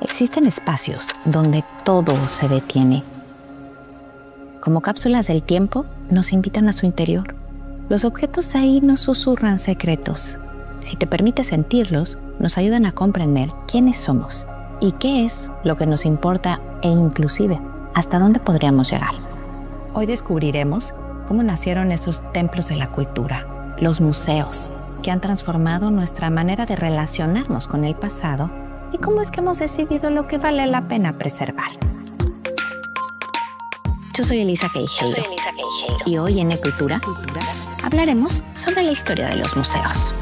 Existen espacios donde todo se detiene. Como cápsulas del tiempo, nos invitan a su interior. Los objetos ahí nos susurran secretos. Si te permites sentirlos, nos ayudan a comprender quiénes somos y qué es lo que nos importa e inclusive hasta dónde podríamos llegar. Hoy descubriremos cómo nacieron esos templos de la cultura, los museos, que han transformado nuestra manera de relacionarnos con el pasado y cómo es que hemos decidido lo que vale la pena preservar. Yo soy Elisa Queijeiro. Y hoy en Ecultura hablaremos sobre la historia de los museos.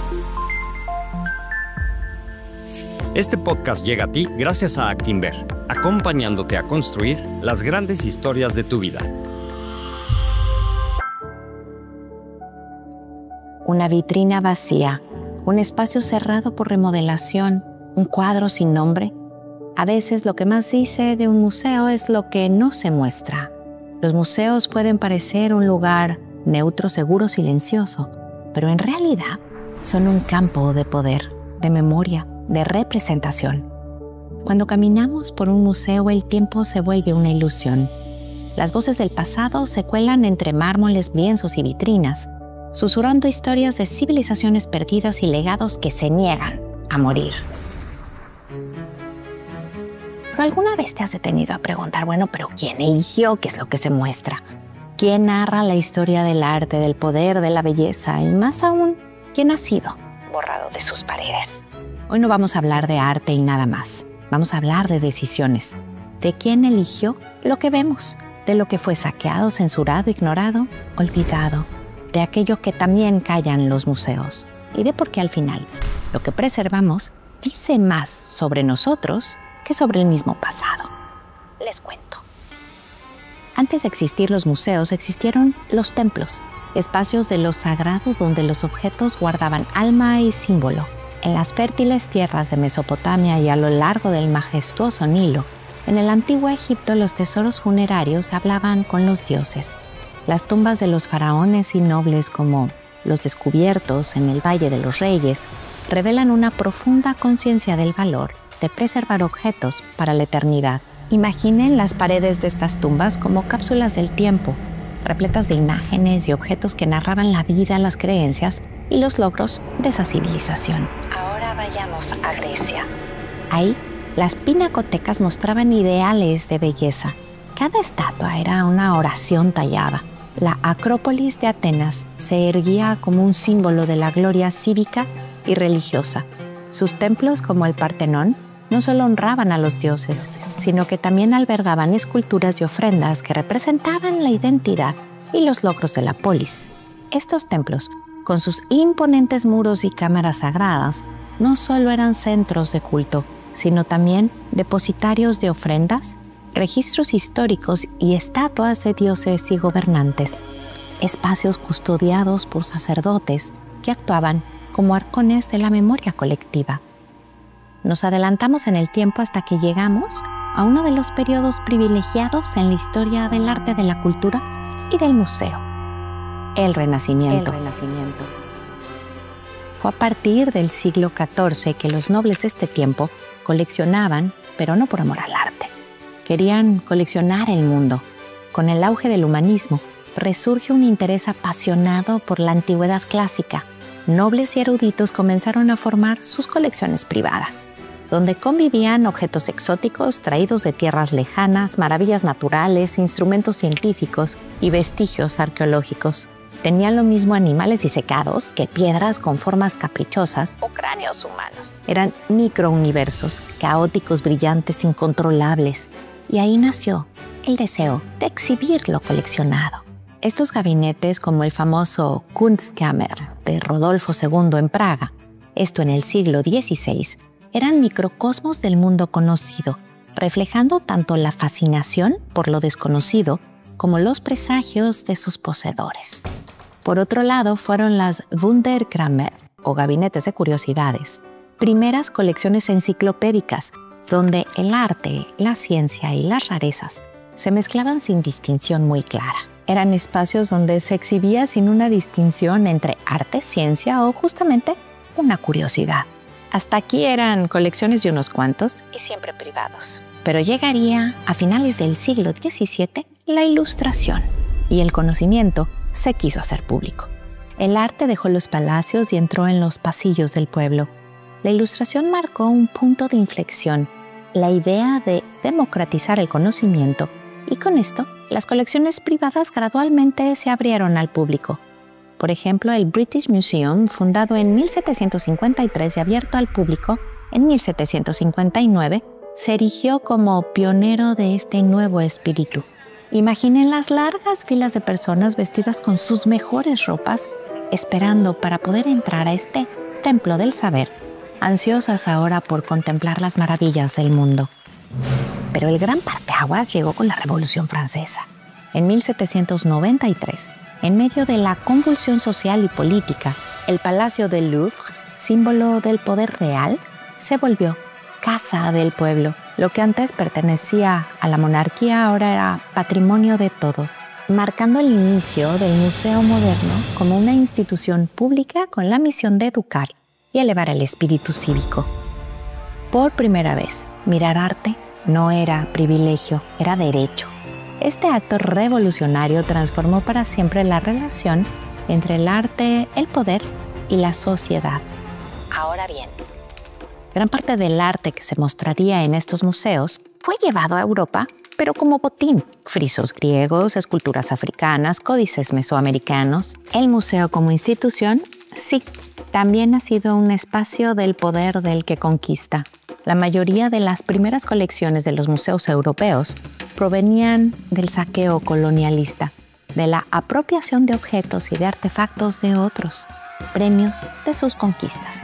Este podcast llega a ti gracias a Actinver, acompañándote a construir las grandes historias de tu vida. Una vitrina vacía, un espacio cerrado por remodelación, un cuadro sin nombre. A veces lo que más dice de un museo es lo que no se muestra. Los museos pueden parecer un lugar neutro, seguro, silencioso, pero en realidad son un campo de poder, de memoria, de representación. Cuando caminamos por un museo, el tiempo se vuelve una ilusión. Las voces del pasado se cuelan entre mármoles, lienzos y vitrinas, susurrando historias de civilizaciones perdidas y legados que se niegan a morir. ¿Pero alguna vez te has detenido a preguntar, pero quién eligió qué es lo que se muestra? ¿Quién narra la historia del arte, del poder, de la belleza? Y más aún, ¿quién ha sido borrado de sus paredes? Hoy no vamos a hablar de arte y nada más. Vamos a hablar de decisiones. De quién eligió lo que vemos, de lo que fue saqueado, censurado, ignorado, olvidado. De aquello que también callan los museos. Y de por qué al final lo que preservamos dice más sobre nosotros que sobre el mismo pasado. Les cuento. Antes de existir los museos, existieron los templos, espacios de lo sagrado donde los objetos guardaban alma y símbolo. En las fértiles tierras de Mesopotamia y a lo largo del majestuoso Nilo, en el antiguo Egipto los tesoros funerarios hablaban con los dioses. Las tumbas de los faraones y nobles, como los descubiertos en el Valle de los Reyes, revelan una profunda conciencia del valor de preservar objetos para la eternidad. Imaginen las paredes de estas tumbas como cápsulas del tiempo, repletas de imágenes y objetos que narraban la vida, las creencias y los logros de esa civilización. Ahora vayamos a Grecia. Ahí, las pinacotecas mostraban ideales de belleza. Cada estatua era una oración tallada. La Acrópolis de Atenas se erguía como un símbolo de la gloria cívica y religiosa. Sus templos, como el Partenón, no solo honraban a los dioses, sino que también albergaban esculturas y ofrendas que representaban la identidad y los logros de la polis. Estos templos, con sus imponentes muros y cámaras sagradas, no solo eran centros de culto, sino también depositarios de ofrendas, registros históricos y estatuas de dioses y gobernantes. Espacios custodiados por sacerdotes que actuaban como arcones de la memoria colectiva. Nos adelantamos en el tiempo hasta que llegamos a uno de los periodos privilegiados en la historia del arte, de la cultura y del museo: el Renacimiento. Fue a partir del siglo XIV que los nobles de este tiempo coleccionaban, pero no por amor al arte. Querían coleccionar el mundo. Con el auge del humanismo, resurge un interés apasionado por la antigüedad clásica. Nobles y eruditos comenzaron a formar sus colecciones privadas, donde convivían objetos exóticos traídos de tierras lejanas, maravillas naturales, instrumentos científicos y vestigios arqueológicos. Tenían lo mismo animales disecados que piedras con formas caprichosas o cráneos humanos. Eran microuniversos, caóticos, brillantes, incontrolables. Y ahí nació el deseo de exhibir lo coleccionado. Estos gabinetes, como el famoso Kunstkammer de Rodolfo II en Praga, esto en el siglo XVI, eran microcosmos del mundo conocido, reflejando tanto la fascinación por lo desconocido como los presagios de sus poseedores. Por otro lado, fueron las Wunderkammer, o gabinetes de curiosidades, primeras colecciones enciclopédicas, donde el arte, la ciencia y las rarezas se mezclaban sin distinción muy clara. Eran espacios donde se exhibía sin una distinción entre arte, ciencia o justamente una curiosidad. Hasta aquí eran colecciones de unos cuantos y siempre privados. Pero llegaría a finales del siglo XVII la Ilustración y el conocimiento se quiso hacer público. El arte dejó los palacios y entró en los pasillos del pueblo. La Ilustración marcó un punto de inflexión, la idea de democratizar el conocimiento, y con esto las colecciones privadas gradualmente se abrieron al público. Por ejemplo, el British Museum, fundado en 1753 y abierto al público en 1759, se erigió como pionero de este nuevo espíritu. Imaginen las largas filas de personas vestidas con sus mejores ropas, esperando para poder entrar a este templo del saber, ansiosas ahora por contemplar las maravillas del mundo. Pero el gran parteaguas llegó con la Revolución Francesa. En 1793, en medio de la convulsión social y política, el Palacio del Louvre, símbolo del poder real, se volvió casa del pueblo. Lo que antes pertenecía a la monarquía ahora era patrimonio de todos, marcando el inicio del Museo Moderno como una institución pública con la misión de educar y elevar el espíritu cívico. Por primera vez, mirar arte no era privilegio, era derecho. Este acto revolucionario transformó para siempre la relación entre el arte, el poder y la sociedad. Ahora bien, gran parte del arte que se mostraría en estos museos fue llevado a Europa, pero como botín. Frisos griegos, esculturas africanas, códices mesoamericanos. El museo como institución, sí, también ha sido un espacio del poder del que conquista. La mayoría de las primeras colecciones de los museos europeos provenían del saqueo colonialista, de la apropiación de objetos y de artefactos de otros, premios de sus conquistas.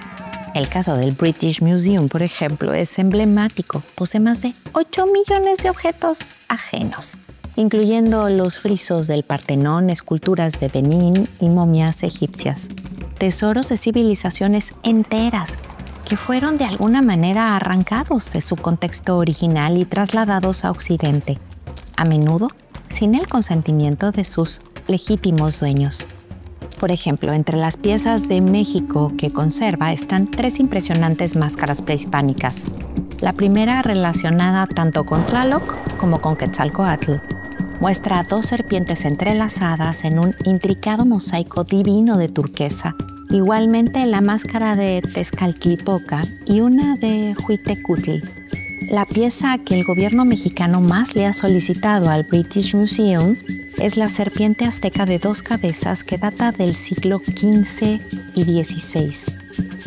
El caso del British Museum, por ejemplo, es emblemático. Posee más de 8 millones de objetos ajenos, incluyendo los frisos del Partenón, esculturas de Benín y momias egipcias. Tesoros de civilizaciones enteras que fueron de alguna manera arrancados de su contexto original y trasladados a Occidente, a menudo sin el consentimiento de sus legítimos dueños. Por ejemplo, entre las piezas de México que conserva están 3 impresionantes máscaras prehispánicas. La primera, relacionada tanto con Tlaloc como con Quetzalcóatl, muestra 2 serpientes entrelazadas en un intricado mosaico divino de turquesa. Igualmente la máscara de Tezcatlipoca y una de Huitecutli. La pieza que el gobierno mexicano más le ha solicitado al British Museum es la serpiente azteca de 2 cabezas que data del siglo XV y XVI.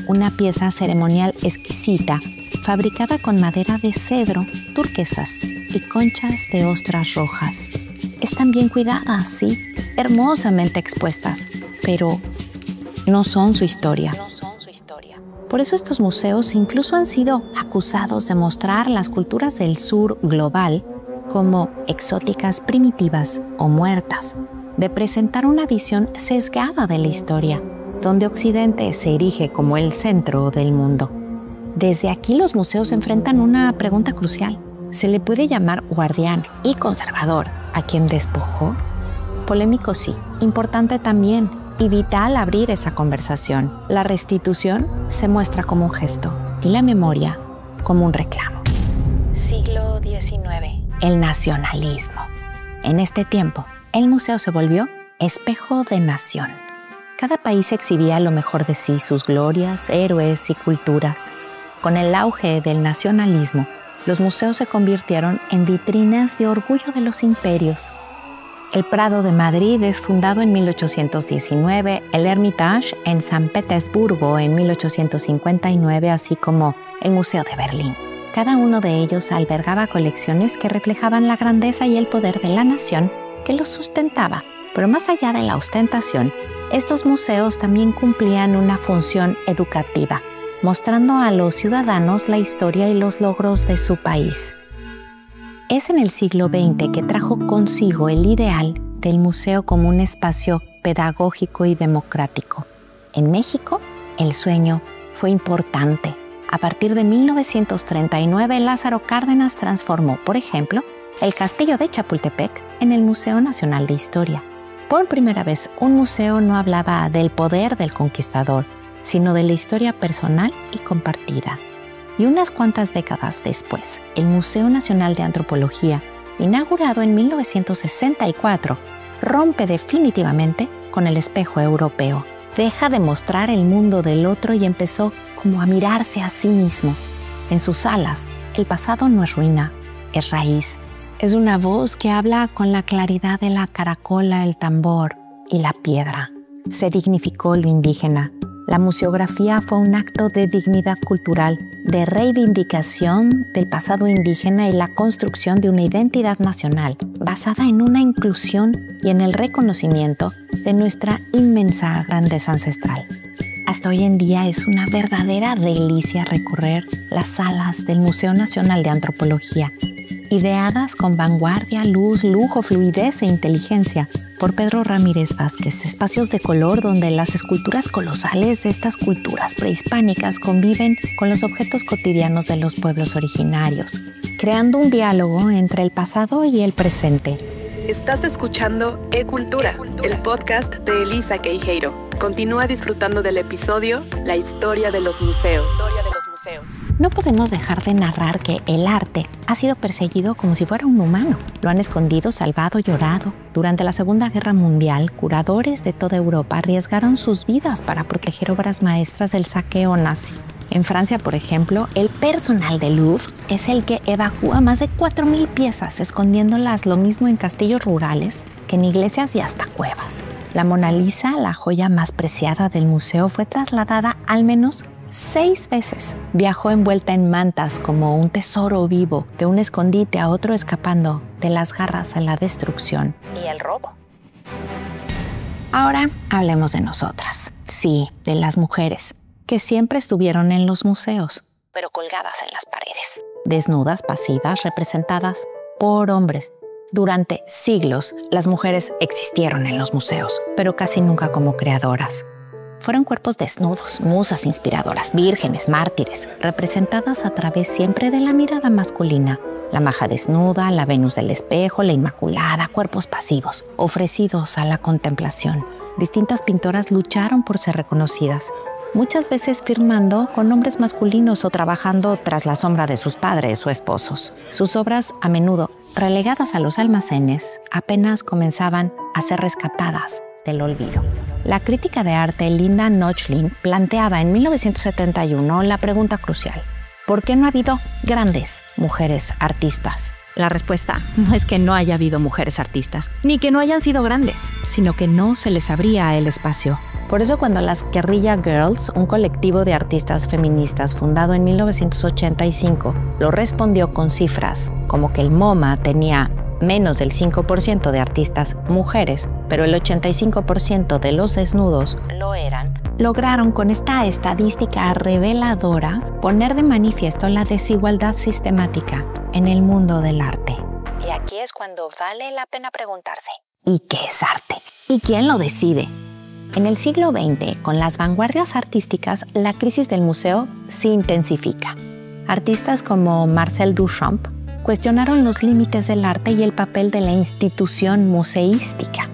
Una pieza ceremonial exquisita, fabricada con madera de cedro, turquesas y conchas de ostras rojas. Están bien cuidadas, sí, hermosamente expuestas, pero no son su historia. Por eso estos museos incluso han sido acusados de mostrar las culturas del sur global como exóticas, primitivas o muertas, de presentar una visión sesgada de la historia, donde Occidente se erige como el centro del mundo. Desde aquí los museos enfrentan una pregunta crucial. ¿Se le puede llamar guardián y conservador a quien despojó? Polémico sí, importante también y vital abrir esa conversación. La restitución se muestra como un gesto y la memoria como un reclamo. Siglo XIX. El nacionalismo. En este tiempo, el museo se volvió espejo de nación. Cada país exhibía lo mejor de sí, sus glorias, héroes y culturas. Con el auge del nacionalismo, los museos se convirtieron en vitrinas de orgullo de los imperios. El Prado de Madrid es fundado en 1819, el Hermitage en San Petersburgo en 1859, así como el Museo de Berlín. Cada uno de ellos albergaba colecciones que reflejaban la grandeza y el poder de la nación que los sustentaba. Pero más allá de la ostentación, estos museos también cumplían una función educativa, mostrando a los ciudadanos la historia y los logros de su país. Es en el siglo XX que trajo consigo el ideal del museo como un espacio pedagógico y democrático. En México, el sueño fue importante. A partir de 1939, Lázaro Cárdenas transformó, por ejemplo, el Castillo de Chapultepec en el Museo Nacional de Historia. Por primera vez, un museo no hablaba del poder del conquistador, sino de la historia personal y compartida. Y unas cuantas décadas después, el Museo Nacional de Antropología, inaugurado en 1964, rompe definitivamente con el espejo europeo. Deja de mostrar el mundo del otro y empezó como a mirarse a sí mismo. En sus salas, el pasado no es ruina, es raíz. Es una voz que habla con la claridad de la caracola, el tambor y la piedra. Se dignificó lo indígena. La museografía fue un acto de dignidad cultural, de reivindicación del pasado indígena y la construcción de una identidad nacional basada en una inclusión y en el reconocimiento de nuestra inmensa grandeza ancestral. Hasta hoy en día es una verdadera delicia recorrer las salas del Museo Nacional de Antropología, ideadas con vanguardia, luz, lujo, fluidez e inteligencia por Pedro Ramírez Vázquez, espacios de color donde las esculturas colosales de estas culturas prehispánicas conviven con los objetos cotidianos de los pueblos originarios, creando un diálogo entre el pasado y el presente. Estás escuchando E-Cultura, el podcast de Elisa Queijeiro. Continúa disfrutando del episodio La historia de los museos. No podemos dejar de narrar que el arte ha sido perseguido como si fuera un humano. Lo han escondido, salvado, llorado. Durante la Segunda Guerra Mundial, curadores de toda Europa arriesgaron sus vidas para proteger obras maestras del saqueo nazi. En Francia, por ejemplo, el personal del Louvre es el que evacúa más de 4,000 piezas, escondiéndolas lo mismo en castillos rurales que en iglesias y hasta cuevas. La Mona Lisa, la joya más preciada del museo, fue trasladada al menos 6 veces. Viajó envuelta en mantas como un tesoro vivo, de un escondite a otro escapando de las garras a la destrucción y el robo. Ahora hablemos de nosotras. Sí, de las mujeres, que siempre estuvieron en los museos, pero colgadas en las paredes. Desnudas, pasivas, representadas por hombres. Durante siglos, las mujeres existieron en los museos, pero casi nunca como creadoras. Fueron cuerpos desnudos, musas inspiradoras, vírgenes, mártires, representadas a través siempre de la mirada masculina. La maja desnuda, la Venus del espejo, la Inmaculada, cuerpos pasivos, ofrecidos a la contemplación. Distintas pintoras lucharon por ser reconocidas, muchas veces firmando con nombres masculinos o trabajando tras la sombra de sus padres o esposos. Sus obras, a menudo relegadas a los almacenes, apenas comenzaban a ser rescatadas del olvido. La crítica de arte Linda Nochlin planteaba en 1971 la pregunta crucial: ¿por qué no ha habido grandes mujeres artistas? La respuesta no es que no haya habido mujeres artistas, ni que no hayan sido grandes, sino que no se les abría el espacio. Por eso cuando las Guerrilla Girls, un colectivo de artistas feministas fundado en 1985, lo respondió con cifras como que el MoMA tenía menos del 5% de artistas mujeres, pero el 85% de los desnudos lo eran, lograron con esta estadística reveladora poner de manifiesto la desigualdad sistemática en el mundo del arte. Y aquí es cuando vale la pena preguntarse: ¿y qué es arte? ¿Y quién lo decide? En el siglo XX, con las vanguardias artísticas, la crisis del museo se intensifica. Artistas como Marcel Duchamp cuestionaron los límites del arte y el papel de la institución museística.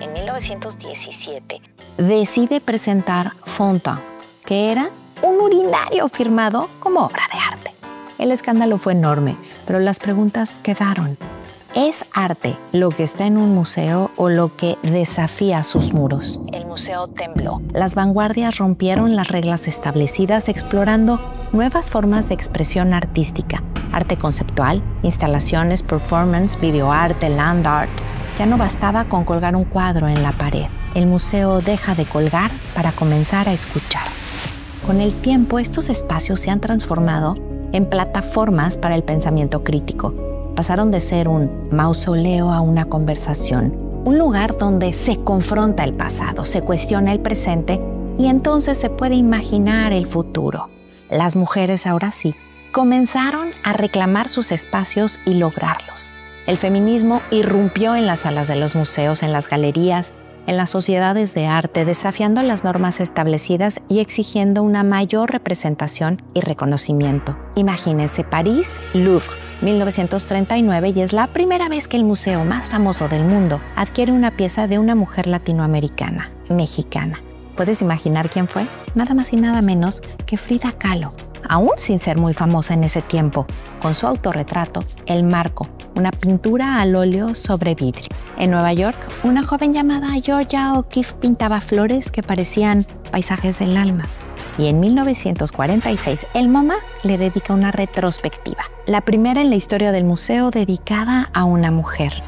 En 1917, decide presentar Fontaine, que era un urinario firmado como obra de arte. El escándalo fue enorme, pero las preguntas quedaron. ¿Es arte lo que está en un museo o lo que desafía sus muros? El museo tembló. Las vanguardias rompieron las reglas establecidas, explorando nuevas formas de expresión artística. Arte conceptual, instalaciones, performance, videoarte, land art. Ya no bastaba con colgar un cuadro en la pared. El museo deja de colgar para comenzar a escuchar. Con el tiempo, estos espacios se han transformado en plataformas para el pensamiento crítico. Pasaron de ser un mausoleo a una conversación, un lugar donde se confronta el pasado, se cuestiona el presente y entonces se puede imaginar el futuro. Las mujeres ahora sí comenzaron a reclamar sus espacios y lograrlos. El feminismo irrumpió en las salas de los museos, en las galerías, en las sociedades de arte, desafiando las normas establecidas y exigiendo una mayor representación y reconocimiento. Imagínense, París, Louvre, 1939, y es la primera vez que el museo más famoso del mundo adquiere una pieza de una mujer latinoamericana, mexicana. ¿Puedes imaginar quién fue? Nada más y nada menos que Frida Kahlo, aún sin ser muy famosa en ese tiempo, con su autorretrato, El Marco, una pintura al óleo sobre vidrio. En Nueva York, una joven llamada Georgia O'Keeffe pintaba flores que parecían paisajes del alma. Y en 1946, el MoMA le dedica una retrospectiva, la primera en la historia del museo dedicada a una mujer.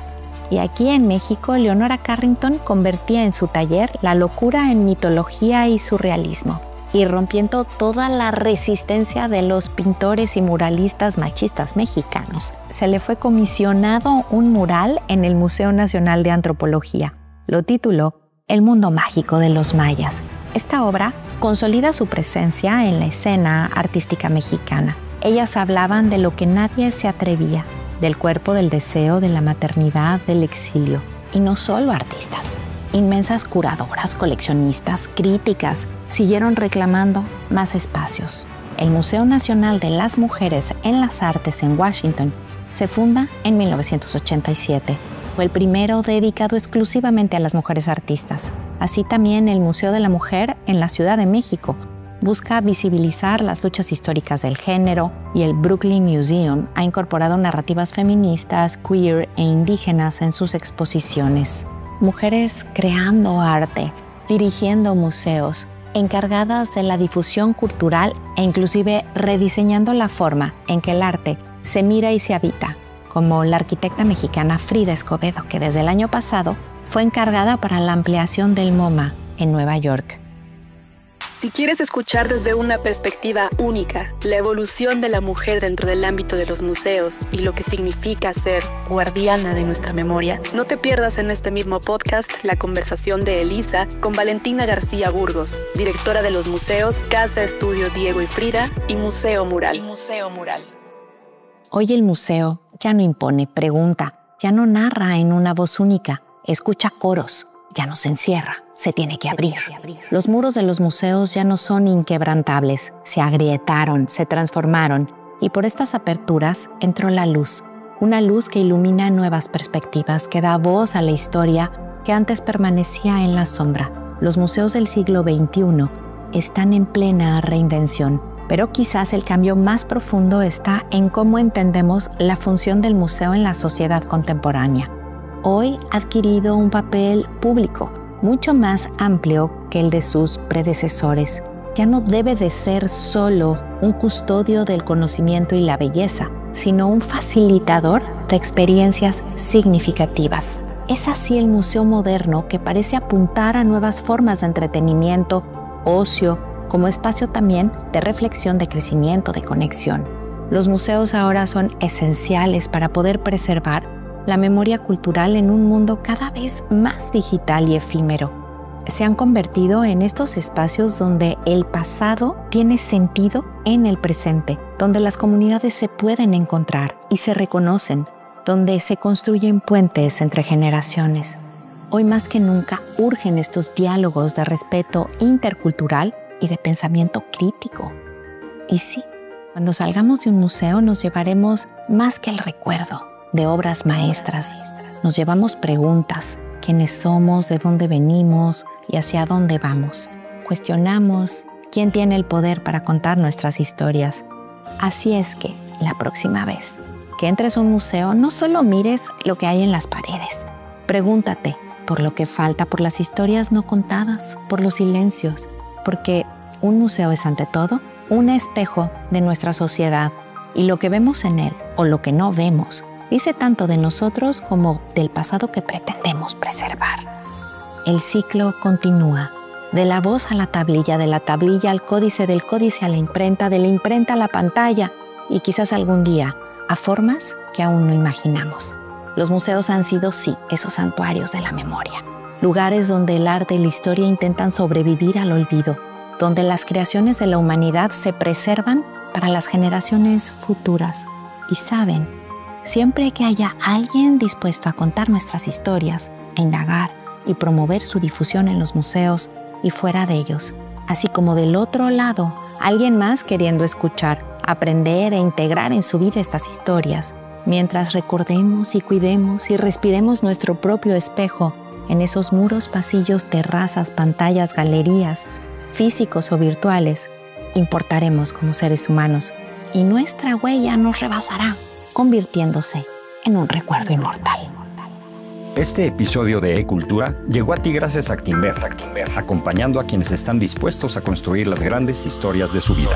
Y aquí en México, Leonora Carrington convertía en su taller la locura en mitología y surrealismo, y rompiendo toda la resistencia de los pintores y muralistas machistas mexicanos, se le fue comisionado un mural en el Museo Nacional de Antropología. Lo tituló El mundo mágico de los mayas. Esta obra consolida su presencia en la escena artística mexicana. Ellas hablaban de lo que nadie se atrevía, del cuerpo, del deseo, de la maternidad, del exilio. Y no solo artistas. Inmensas curadoras, coleccionistas, críticas siguieron reclamando más espacios. El Museo Nacional de las Mujeres en las Artes en Washington se funda en 1987. Fue el primero dedicado exclusivamente a las mujeres artistas. Así también el Museo de la Mujer en la Ciudad de México busca visibilizar las luchas históricas del género, y el Brooklyn Museum ha incorporado narrativas feministas, queer e indígenas en sus exposiciones. Mujeres creando arte, dirigiendo museos, encargadas de la difusión cultural e inclusive rediseñando la forma en que el arte se mira y se habita, como la arquitecta mexicana Frida Escobedo, que desde el año pasado fue encargada para la ampliación del MoMA en Nueva York. Si quieres escuchar desde una perspectiva única la evolución de la mujer dentro del ámbito de los museos y lo que significa ser guardiana de nuestra memoria, no te pierdas en este mismo podcast la conversación de Elisa con Valentina García Burgos, directora de los museos Casa Estudio Diego y Frida y Museo Mural. Hoy el museo ya no impone, pregunta, ya no narra en una voz única, escucha coros, ya no se encierra. Se tiene que abrir. Los muros de los museos ya no son inquebrantables, se agrietaron, se transformaron, y por estas aperturas entró la luz, una luz que ilumina nuevas perspectivas, que da voz a la historia que antes permanecía en la sombra. Los museos del siglo XXI están en plena reinvención, pero quizás el cambio más profundo está en cómo entendemos la función del museo en la sociedad contemporánea. Hoy ha adquirido un papel público, mucho más amplio que el de sus predecesores. Ya no debe de ser solo un custodio del conocimiento y la belleza, sino un facilitador de experiencias significativas. Es así el museo moderno, que parece apuntar a nuevas formas de entretenimiento, ocio, como espacio también de reflexión, de crecimiento, de conexión. Los museos ahora son esenciales para poder preservar la memoria cultural en un mundo cada vez más digital y efímero. Se han convertido en estos espacios donde el pasado tiene sentido en el presente, donde las comunidades se pueden encontrar y se reconocen, donde se construyen puentes entre generaciones. Hoy más que nunca urgen estos diálogos de respeto intercultural y de pensamiento crítico. Y sí, cuando salgamos de un museo nos llevaremos más que el recuerdo de obras maestras. Nos llevamos preguntas: quiénes somos, de dónde venimos y hacia dónde vamos. Cuestionamos quién tiene el poder para contar nuestras historias. Así es que, la próxima vez que entres a un museo, no solo mires lo que hay en las paredes. Pregúntate por lo que falta, por las historias no contadas, por los silencios, porque un museo es ante todo un espejo de nuestra sociedad, y lo que vemos en él o lo que no vemos dice tanto de nosotros como del pasado que pretendemos preservar. El ciclo continúa, de la voz a la tablilla, de la tablilla al códice, del códice a la imprenta, de la imprenta a la pantalla y quizás algún día a formas que aún no imaginamos. Los museos han sido, sí, esos santuarios de la memoria, lugares donde el arte y la historia intentan sobrevivir al olvido, donde las creaciones de la humanidad se preservan para las generaciones futuras. Y saben, siempre que haya alguien dispuesto a contar nuestras historias, a indagar y promover su difusión en los museos y fuera de ellos, así como del otro lado, alguien más queriendo escuchar, aprender e integrar en su vida estas historias, mientras recordemos y cuidemos y respiremos nuestro propio espejo en esos muros, pasillos, terrazas, pantallas, galerías, físicos o virtuales, importaremos como seres humanos y nuestra huella nos rebasará, convirtiéndose en un recuerdo inmortal. Este episodio de E-Cultura llegó a ti gracias a Actinver, acompañando a quienes están dispuestos a construir las grandes historias de su vida.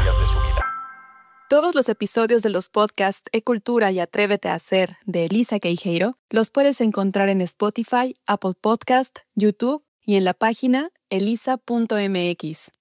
Todos los episodios de los podcasts E-Cultura y Atrévete a Hacer de Elisa Queijeiro los puedes encontrar en Spotify, Apple Podcast, YouTube y en la página elisa.mx.